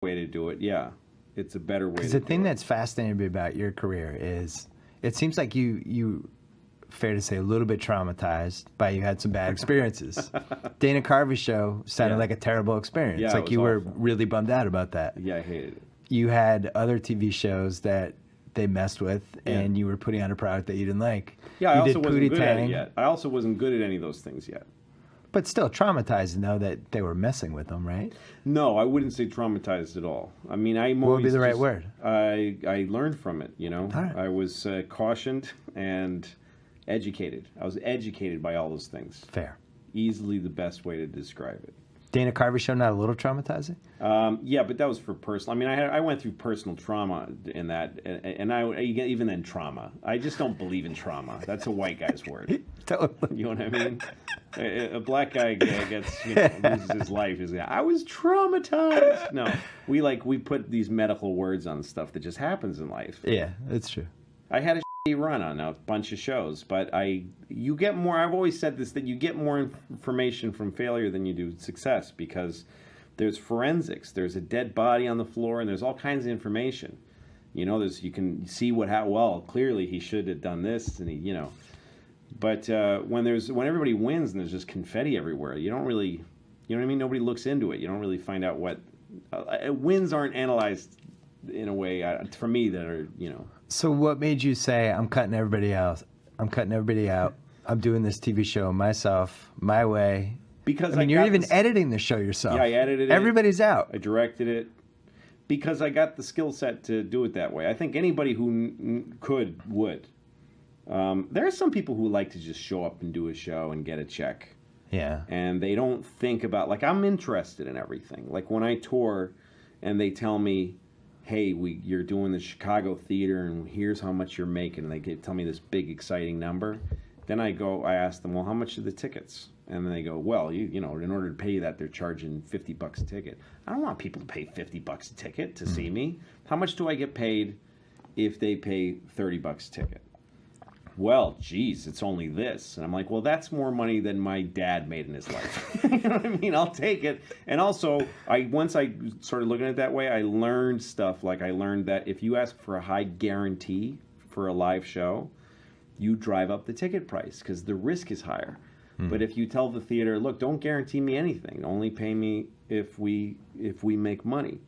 way to do it. Yeah, it's a better way. Because to the thing do it. that's fascinating me about your career is it seems like you fair to say, a little bit traumatized by you had some bad experiences. Dana Carvey's show sounded like a terrible experience. Yeah, like you were awful. really bummed out about that. Yeah, I hated it. You had other TV shows that they messed with, and you were putting out a product that you didn't like. Yeah, I you also did wasn't Pootie good at Tang, it yet. I also wasn't good at any of those things yet. But still traumatizing, though, that they were messing with them, right? No, I wouldn't say traumatized at all. I mean, What would be the right word? I learned from it, you know. Right. I was cautioned and educated. I was educated by all those things. Fair. Easily the best way to describe it. Dana Carvey show not a little traumatizing? Yeah, but that was for personal. I mean, I went through personal trauma in that, and even then trauma. I just don't believe in trauma. That's a white guy's word. Totally. You know what I mean? A black guy gets loses his life. Is I was traumatized. No, we put these medical words on stuff that just happens in life. Yeah, that's true. I had a shitty run on a bunch of shows, but you get more. I've always said this, that you get more information from failure than you do success, because there's forensics, there's a dead body on the floor, and there's all kinds of information. You know, you can see clearly he should have done this, and he. But when everybody wins and there's just confetti everywhere, you don't really, you know what I mean? Nobody looks into it. You don't really find out what wins aren't analyzed in a way for me that are, So what made you say, I'm cutting everybody out? I'm cutting everybody out. I'm doing this TV show myself, my way. Because you're even editing the show yourself. Yeah, I edited it. Everybody's out. I directed it because I got the skill set to do it that way. I think anybody who would. There are some people who like to just show up and do a show and get a check. Yeah. And they don't think about, I'm interested in everything. Like when I tour and they tell me, hey, you're doing the Chicago theater and here's how much you're making, and they tell me this big exciting number, then I ask them, well, how much are the tickets? And then they go, well, in order to pay you that, they're charging $50 a ticket. I don't want people to pay $50 a ticket to see me. How much do I get paid if they pay $30 a ticket? Well, geez, it's only this. And I'm like, well, that's more money than my dad made in his life. You know what I mean? I'll take it. And also, once I started looking at it that way, I learned stuff. Like I learned that if you ask for a high guarantee for a live show, you drive up the ticket price because the risk is higher. But if you tell the theater, look, don't guarantee me anything, only pay me if we make money,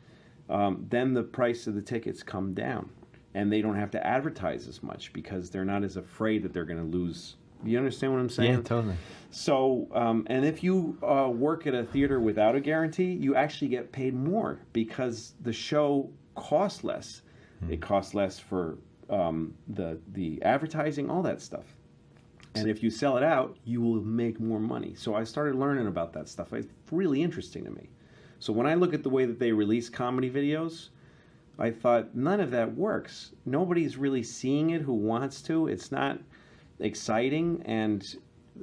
then the price of the tickets come down. And they don't have to advertise as much because they're not as afraid that they're going to lose. You understand what I'm saying? Yeah, totally. So, and if you work at a theater without a guarantee, you actually get paid more because the show costs less. It costs less for the advertising, all that stuff. And if you sell it out, you will make more money. So I started learning about that stuff. It's really interesting to me. So when I look at the way that they release comedy videos, I thought, none of that works. Nobody's really seeing it who wants to. It's not exciting, and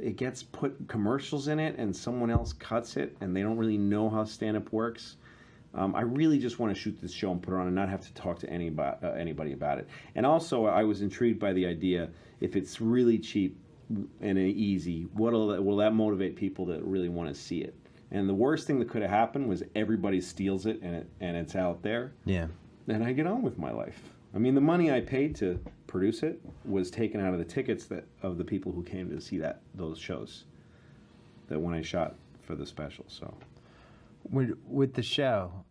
it gets put commercials in it, and someone else cuts it, and they don't really know how stand-up works. I really just want to shoot this show and put it on and not have to talk to anybody about it. And also, I was intrigued by the idea, if it's really cheap and easy, will that motivate people that really want to see it? And the worst thing that could have happened was everybody steals it, and it's out there. Yeah. And I get on with my life. I mean, the money I paid to produce it was taken out of the tickets of the people who came to see those shows. That when I shot for the special, so With the show,